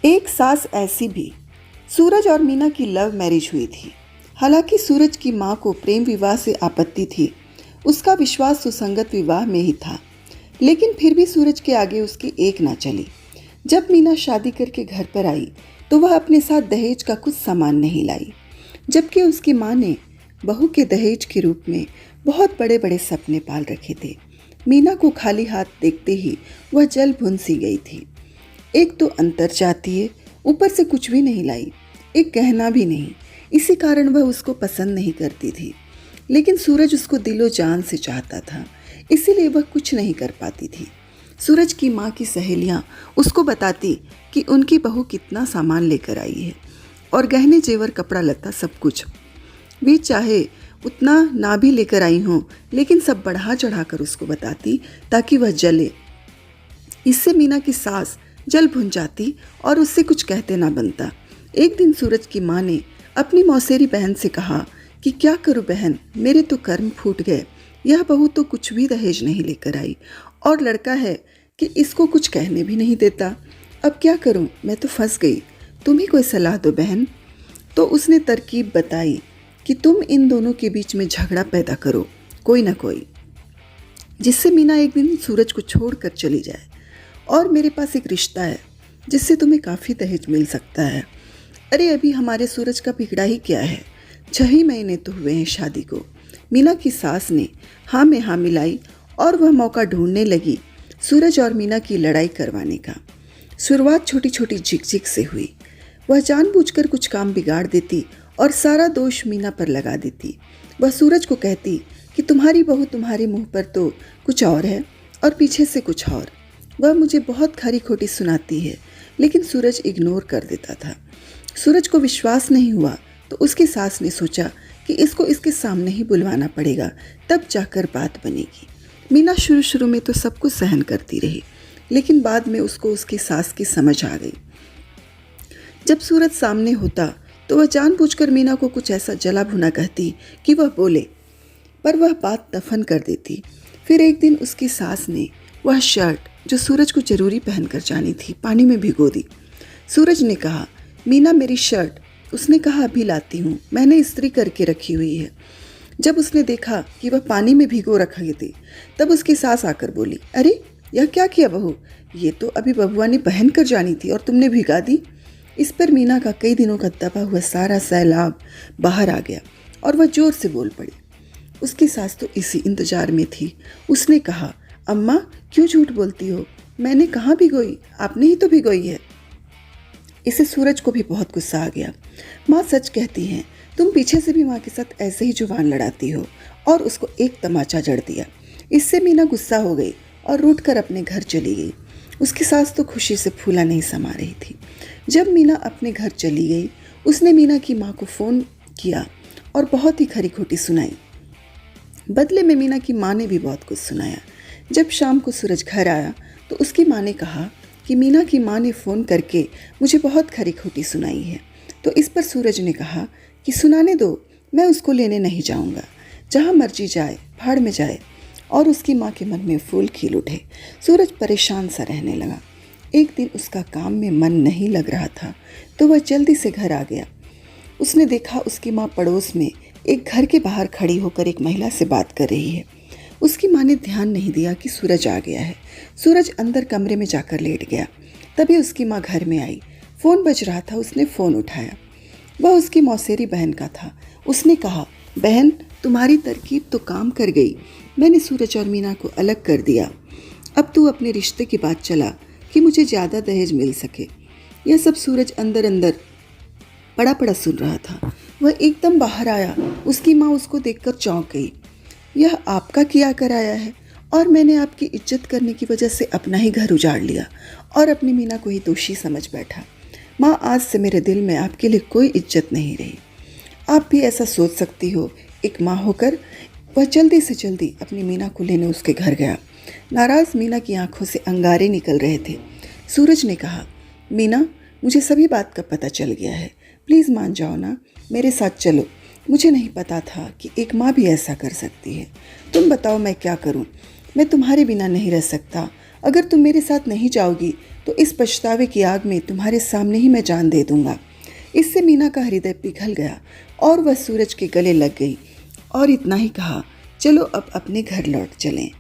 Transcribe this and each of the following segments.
एक सास ऐसी भी। सूरज और मीना की लव मैरिज हुई थी। हालांकि सूरज की मां को प्रेम विवाह से आपत्ति थी। उसका विश्वास सुसंगत विवाह में ही था, लेकिन फिर भी सूरज के आगे उसकी एक ना चली। जब मीना शादी करके घर पर आई तो वह अपने साथ दहेज का कुछ सामान नहीं लाई, जबकि उसकी मां ने बहू के दहेज के रूप में बहुत बड़े बड़े सपने पाल रखे थे। मीना को खाली हाथ देखते ही वह जल भुन सी गई थी। एक तो अंतर चाहती है, ऊपर से कुछ भी नहीं लाई, एक गहना भी नहीं। इसी कारण वह उसको पसंद नहीं करती थी। लेकिन सूरज उसको दिलो जान से चाहता था, इसीलिए वह कुछ नहीं कर पाती थी। सूरज की माँ की सहेलियाँ उसको बताती कि उनकी बहू कितना सामान लेकर आई है, और गहने जेवर कपड़ा लत्ता सब कुछ। वे चाहे उतना ना भी लेकर आई हों, लेकिन सब बढ़ा चढ़ा कर उसको बताती ताकि वह जले। इससे मीना की सास जल भुन जाती और उससे कुछ कहते ना बनता। एक दिन सूरज की माँ ने अपनी मौसेरी बहन से कहा कि क्या करूं बहन, मेरे तो कर्म फूट गए। यह बहू तो कुछ भी दहेज नहीं लेकर आई, और लड़का है कि इसको कुछ कहने भी नहीं देता। अब क्या करूं, मैं तो फंस गई। तुम ही कोई सलाह दो बहन। तो उसने तरकीब बताई कि तुम इन दोनों के बीच में झगड़ा पैदा करो, कोई ना कोई, जिससे मीना एक दिन सूरज को छोड़ कर चली जाए। और मेरे पास एक रिश्ता है जिससे तुम्हें काफ़ी दहेज मिल सकता है। अरे अभी हमारे सूरज का बिगड़ा ही क्या है, 6 ही महीने तो हुए हैं शादी को। मीना की सास ने हाँ में हाँ मिलाई और वह मौका ढूंढने लगी सूरज और मीना की लड़ाई करवाने का। शुरुआत छोटी छोटी झिकझिक से हुई। वह जानबूझकर कुछ काम बिगाड़ देती और सारा दोष मीना पर लगा देती। वह सूरज को कहती कि तुम्हारी बहू तुम्हारे मुंह पर तो कुछ और है और पीछे से कुछ और। वह मुझे बहुत खरी खोटी सुनाती है, लेकिन सूरज इग्नोर कर देता था। सूरज को विश्वास नहीं हुआ तो उसकी सास ने सोचा कि इसको इसके सामने ही बुलवाना पड़ेगा, तब जाकर बात बनेगी। मीना शुरू में तो सब कुछ सहन करती रही, लेकिन बाद में उसको उसकी सास की समझ आ गई। जब सूरज सामने होता तो वह जानबूझकर मीना को कुछ ऐसा जला भुना कहती कि वह बोले, पर वह बात दफन कर देती। फिर एक दिन उसकी सास ने वह शर्ट जो सूरज को जरूरी पहनकर जानी थी पानी में भिगो दी। सूरज ने कहा, मीना मेरी शर्ट। उसने कहा, अभी लाती हूँ, मैंने इस्त्री करके रखी हुई है। जब उसने देखा कि वह पानी में भिगो रखी थी, तब उसकी सास आकर बोली, अरे यह क्या किया बहू, ये तो अभी बबुआ ने पहन कर जानी थी और तुमने भिगा दी। इस पर मीना का कई दिनों का दबा हुआ सारा सैलाब बाहर आ गया और वह जोर से बोल पड़ी। उसकी सास तो इसी इंतजार में थी। उसने कहा, अम्मा क्यों झूठ बोलती हो, मैंने कहाँ भिगोई, आपने ही तो भिगोई है। इसे सूरज को भी बहुत गुस्सा आ गया। माँ सच कहती हैं, तुम पीछे से भी माँ के साथ ऐसे ही जुबान लड़ाती हो, और उसको एक तमाचा जड़ दिया। इससे मीना गुस्सा हो गई और रूठ कर अपने घर चली गई। उसकी सास तो खुशी से फूला नहीं समा रही थी। जब मीना अपने घर चली गई, उसने मीना की माँ को फ़ोन किया और बहुत ही खरी खोटी सुनाई। बदले में मीना की माँ ने भी बहुत कुछ सुनाया। जब शाम को सूरज घर आया तो उसकी माँ ने कहा कि मीना की माँ ने फ़ोन करके मुझे बहुत खरी खोटी सुनाई है। तो इस पर सूरज ने कहा कि सुनाने दो, मैं उसको लेने नहीं जाऊँगा, जहाँ मर्जी जाए भाड़ में जाए। और उसकी माँ के मन में फूल खिल उठे। सूरज परेशान सा रहने लगा। एक दिन उसका काम में मन नहीं लग रहा था तो वह जल्दी से घर आ गया। उसने देखा उसकी माँ पड़ोस में एक घर के बाहर खड़ी होकर एक महिला से बात कर रही है। उसकी माँ ने ध्यान नहीं दिया कि सूरज आ गया है। सूरज अंदर कमरे में जाकर लेट गया। तभी उसकी माँ घर में आई। फ़ोन बज रहा था, उसने फ़ोन उठाया। वह उसकी मौसेरी बहन का था। उसने कहा, बहन तुम्हारी तरकीब तो काम कर गई, मैंने सूरज और मीना को अलग कर दिया। अब तू अपने रिश्ते की बात चला कि मुझे ज़्यादा दहेज मिल सके। यह सब सूरज अंदर अंदर पड़ा पड़ा सुन रहा था। वह एकदम बाहर आया। उसकी माँ उसको देखकर चौंक गई। यह आपका किया कराया है, और मैंने आपकी इज्जत करने की वजह से अपना ही घर उजाड़ लिया और अपनी मीना को ही दोषी समझ बैठा। माँ, आज से मेरे दिल में आपके लिए कोई इज्जत नहीं रही। आप भी ऐसा सोच सकती हो, एक माँ होकर। वह जल्दी से जल्दी अपनी मीना को लेने उसके घर गया। नाराज़ मीना की आंखों से अंगारे निकल रहे थे। सूरज ने कहा, मीना मुझे सभी बात का पता चल गया है, प्लीज़ मान जाओ ना, मेरे साथ चलो। मुझे नहीं पता था कि एक माँ भी ऐसा कर सकती है। तुम बताओ मैं क्या करूँ, मैं तुम्हारे बिना नहीं रह सकता। अगर तुम मेरे साथ नहीं जाओगी तो इस पछतावे की आग में तुम्हारे सामने ही मैं जान दे दूंगा। इससे मीना का हृदय पिघल गया और वह सूरज के गले लग गई और इतना ही कहा, चलो अब अपने घर लौट चलें।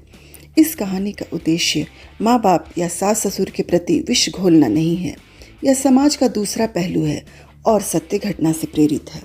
इस कहानी का उद्देश्य माँ बाप या सास ससुर के प्रति विष घोलना नहीं है। यह समाज का दूसरा पहलू है और सत्य घटना से प्रेरित है।